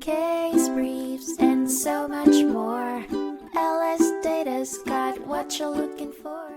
case briefs, and so much more. LSData's got what you're looking for.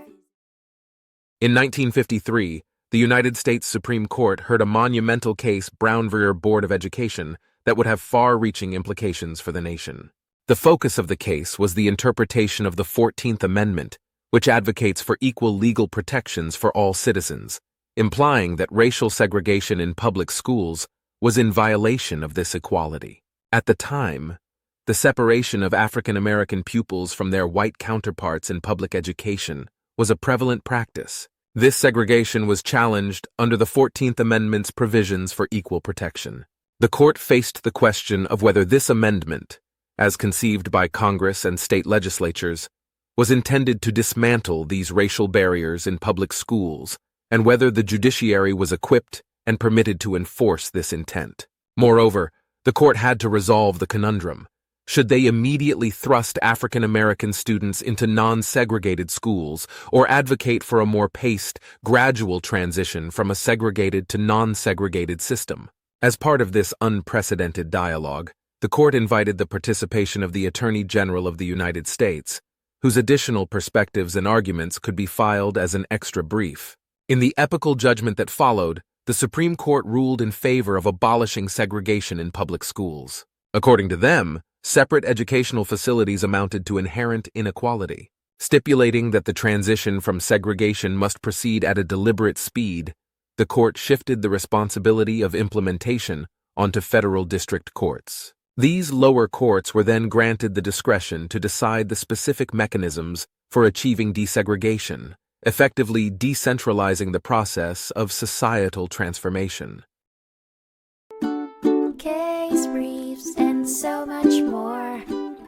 In 1953, the United States Supreme Court heard a monumental case, Brown v. Board of Education, that would have far-reaching implications for the nation. The focus of the case was the interpretation of the 14th Amendment, which advocates for equal legal protections for all citizens, implying that racial segregation in public schools was in violation of this equality. At the time, the separation of African American pupils from their white counterparts in public education was a prevalent practice. This segregation was challenged under the 14th Amendment's provisions for equal protection. The court faced the question of whether this amendment, as conceived by Congress and state legislatures, was intended to dismantle these racial barriers in public schools, and whether the judiciary was equipped and permitted to enforce this intent. Moreover, the court had to resolve the conundrum. Should they immediately thrust African American students into non-segregated schools or advocate for a more paced, gradual transition from a segregated to non-segregated system? As part of this unprecedented dialogue, the court invited the participation of the Attorney General of the United States, whose additional perspectives and arguments could be filed as an extra brief. In the epical judgment that followed, the Supreme Court ruled in favor of abolishing segregation in public schools. According to them, separate educational facilities amounted to inherent inequality. Stipulating that the transition from segregation must proceed at a deliberate speed, the court shifted the responsibility of implementation onto federal district courts. These lower courts were then granted the discretion to decide the specific mechanisms for achieving desegregation, effectively decentralizing the process of societal transformation. Case briefs and so much more.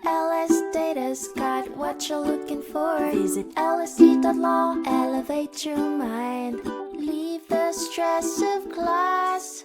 LSData's got what you're looking for. Visit lsd.law, elevate your mind. Leave the stress of class.